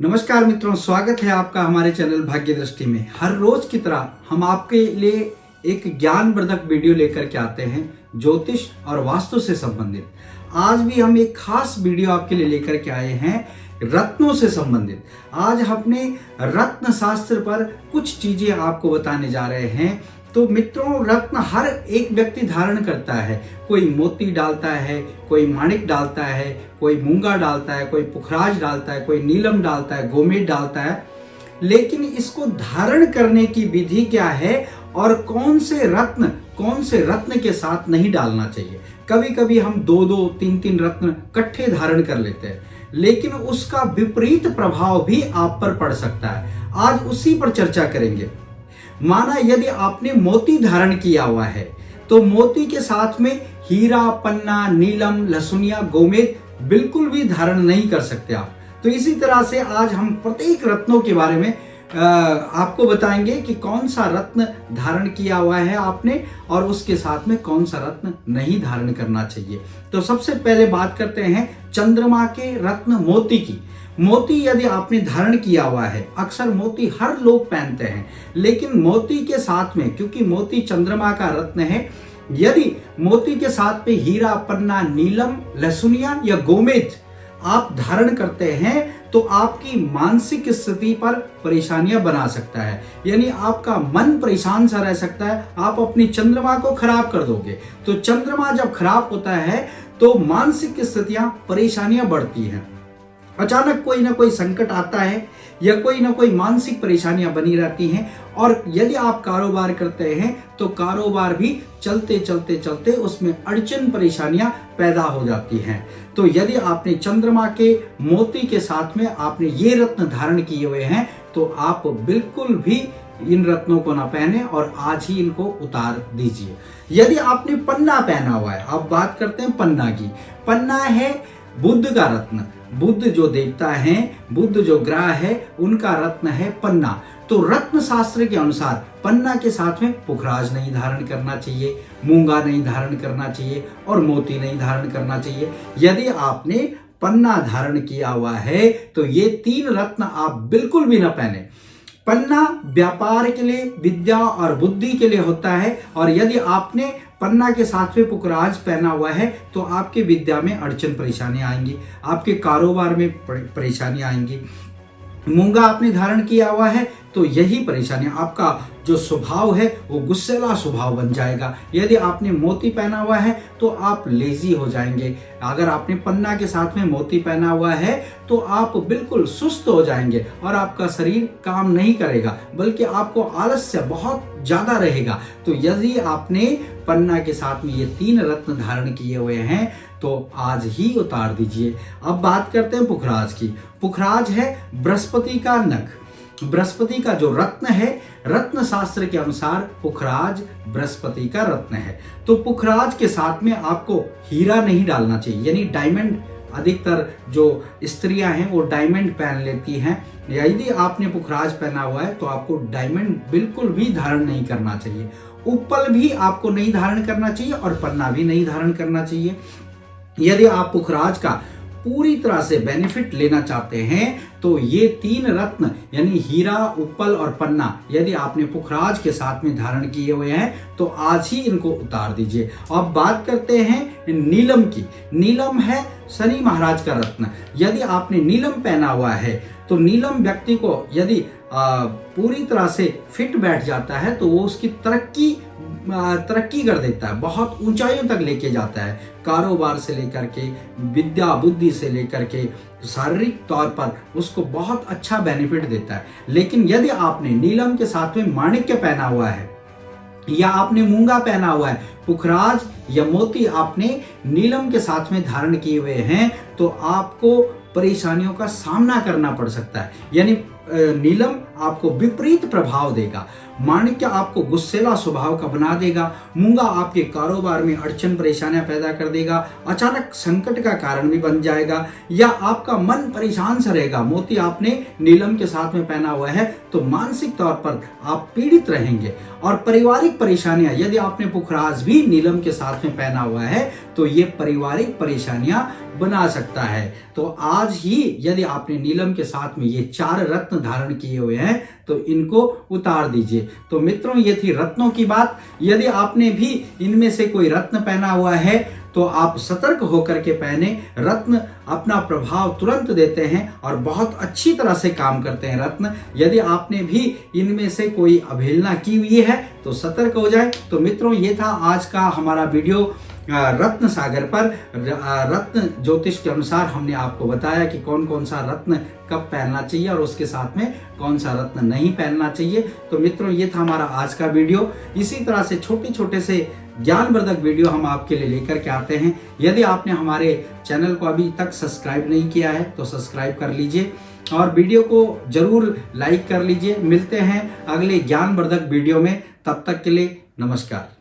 नमस्कार मित्रों, स्वागत है आपका हमारे चैनल भाग्य दृष्टि में। हर रोज की तरह हम आपके लिए एक ज्ञानवर्धक वीडियो लेकर के आते हैं ज्योतिष और वास्तु से संबंधित। आज भी हम एक खास वीडियो आपके लिए लेकर के आए हैं रत्नों से संबंधित। आज हम अपने रत्न शास्त्र पर कुछ चीजें आपको बताने जा रहे हैं। तो मित्रों, रत्न हर एक व्यक्ति धारण करता है। कोई मोती डालता है, कोई माणिक डालता है, कोई मूंगा डालता है, कोई पुखराज डालता है, कोई नीलम डालता है, गोमेद डालता है। लेकिन इसको धारण करने की विधि क्या है और कौन से रत्न के साथ नहीं डालना चाहिए। कभी कभी हम दो दो तीन तीन रत्न इकट्ठे धारण कर लेते हैं, लेकिन उसका विपरीत प्रभाव भी आप पर पड़ सकता है। आज उसी पर चर्चा करेंगे। माना यदि आपने मोती धारण किया हुआ है तो मोती के साथ में हीरा, पन्ना, नीलम, लहसुनिया, गोमेद बिल्कुल भी धारण नहीं कर सकते आप। तो इसी तरह से आज हम प्रत्येक रत्नों के बारे में आपको बताएंगे कि कौन सा रत्न धारण किया हुआ है आपने और उसके साथ में कौन सा रत्न नहीं धारण करना चाहिए। तो सबसे पहले बात करते हैं चंद्रमा के रत्न मोती की। मोती यदि आपने धारण किया हुआ है, अक्सर मोती हर लोग पहनते हैं, लेकिन मोती के साथ में, क्योंकि मोती चंद्रमा का रत्न है, यदि मोती के साथ में हीरा, पन्ना, नीलम, लहसुनिया या गोमेद आप धारण करते हैं तो आपकी मानसिक स्थिति पर परेशानियां बना सकता है। यानी आपका मन परेशान सा रह सकता है, आप अपनी चंद्रमा को खराब कर दोगे। तो चंद्रमा जब खराब होता है तो मानसिक स्थितियां, परेशानियां बढ़ती हैं। अचानक कोई ना कोई संकट आता है या कोई ना कोई मानसिक परेशानियां बनी रहती हैं। और यदि आप कारोबार करते हैं तो कारोबार भी चलते चलते चलते उसमें अड़चन, परेशानियां पैदा हो जाती हैं। तो यदि आपने चंद्रमा के मोती के साथ में आपने ये रत्न धारण किए हुए हैं तो आप बिल्कुल भी इन रत्नों को ना पहने और आज ही इनको उतार दीजिए। यदि आपने पन्ना पहना हुआ है, अब बात करते हैं पन्ना की। पन्ना है बुध का रत्न। बुध जो देवता है, बुध जो ग्रह है, उनका रत्न है पन्ना। तो रत्न शास्त्र के अनुसार पन्ना के साथ में पुखराज नहीं धारण करना चाहिए, मूंगा नहीं धारण करना चाहिए और मोती नहीं धारण करना चाहिए। यदि आपने पन्ना धारण किया हुआ है तो ये तीन रत्न आप बिल्कुल भी ना पहने। पन्ना व्यापार के लिए, विद्या और बुद्धि के लिए होता है, और यदि आपने पन्ना के साथ में पुखराज पहना हुआ है तो आपके विद्या में अड़चन, परेशानियां आएंगी, आपके कारोबार में परेशानियां आएंगी। मूंगा आपने धारण किया हुआ है तो यही परेशानी, आपका जो स्वभाव है वो गुस्सेला स्वभाव बन जाएगा। यदि आपने मोती पहना हुआ है तो आप लेजी हो जाएंगे। अगर आपने पन्ना के साथ में मोती पहना हुआ है तो आप बिल्कुल सुस्त हो जाएंगे और आपका शरीर काम नहीं करेगा, बल्कि आपको आलस्य बहुत ज्यादा रहेगा। तो यदि आपने पन्ना के साथ में ये तीन रत्न धारण किए हुए हैं तो आज ही उतार दीजिए। अब बात करते हैं पुखराज की। पुखराज है बृहस्पति का नख। बृहस्पति का जो रत्न है, रत्न शास्त्र के अनुसार पुखराज बृहस्पति का रत्न है। तो पुखराज के साथ में आपको हीरा नहीं डालना चाहिए, यानी डायमंड। अधिकतर जो स्त्रियां हैं वो डायमंड पहन लेती हैं। यदि आपने पुखराज पहना हुआ है तो आपको डायमंड बिल्कुल भी धारण नहीं करना चाहिए। उपल भी आपको नहीं धारण करना चाहिए और पन्ना भी नहीं धारण करना चाहिए। यदि आप पुखराज का पूरी तरह से बेनिफिट लेना चाहते हैं तो ये तीन रत्न यानी हीरा, उपल और पन्ना यदि आपने पुखराज के साथ में धारण किए हुए हैं तो आज ही इनको उतार दीजिए। अब बात करते हैं नीलम की। नीलम है शनि महाराज का रत्न। यदि आपने नीलम पहना हुआ है तो नीलम व्यक्ति को यदि पूरी तरह से फिट बैठ जाता है तो वो उसकी तरक्की कर देता है, बहुत ऊंचाइयों तक लेके जाता है। कारोबार से लेकर के, विद्या बुद्धि से लेकर के, शारीरिक तौर पर उसको बहुत अच्छा बेनिफिट देता है। लेकिन यदि आपने नीलम के साथ में माणिक्य पहना हुआ है या आपने मूंगा पहना हुआ है, पुखराज या मोती आपने नीलम के साथ में धारण किए हुए हैं तो आपको परेशानियों का सामना करना पड़ सकता है। यानी नीलम आपको विपरीत प्रभाव देगा। माणिक्य आपको गुस्सेला स्वभाव का बना देगा। मूंगा आपके कारोबार में अड़चन परेशानियां पैदा कर देगा, अचानक संकट का कारण भी बन जाएगा, या आपका मन परेशान सा रहेगा। मोती आपने नीलम के साथ में पहना हुआ है तो मानसिक तौर पर आप पीड़ित रहेंगे। और पारिवारिक परेशानियां, यदि आपने पुखराज भी नीलम के साथ में पहना हुआ है तो ये पारिवारिक परेशानियां बना सकता है। तो आज ही यदि आपने नीलम के साथ में ये 4 रत्न धारण किए हुए हैं तो इनको उतार दीजिए। तो मित्रों, ये थी रत्नों की बात। यदि आपने भी इनमें से कोई रत्न पहना हुआ है तो आप सतर्क होकर के पहने। रत्न अपना प्रभाव तुरंत देते हैं और बहुत अच्छी तरह से काम करते हैं रत्न। यदि आपने भी इनमें से कोई अवहेलना की हुई है तो सतर्क हो जाए। तो मित्रों, ये था आज का हमारा वीडियो रत्न सागर पर। रत्न ज्योतिष के अनुसार हमने आपको बताया कि कौन कौन सा रत्न कब पहनना चाहिए और उसके साथ में कौन सा रत्न नहीं पहनना चाहिए। तो मित्रों, ये था हमारा आज का वीडियो। इसी तरह से छोटे छोटे से ज्ञानवर्धक वीडियो हम आपके लिए लेकर के आते हैं। यदि आपने हमारे चैनल को अभी तक सब्सक्राइब नहीं किया है तो सब्सक्राइब कर लीजिए और वीडियो को जरूर लाइक कर लीजिए। मिलते हैं अगले ज्ञानवर्धक वीडियो में, तब तक के लिए नमस्कार।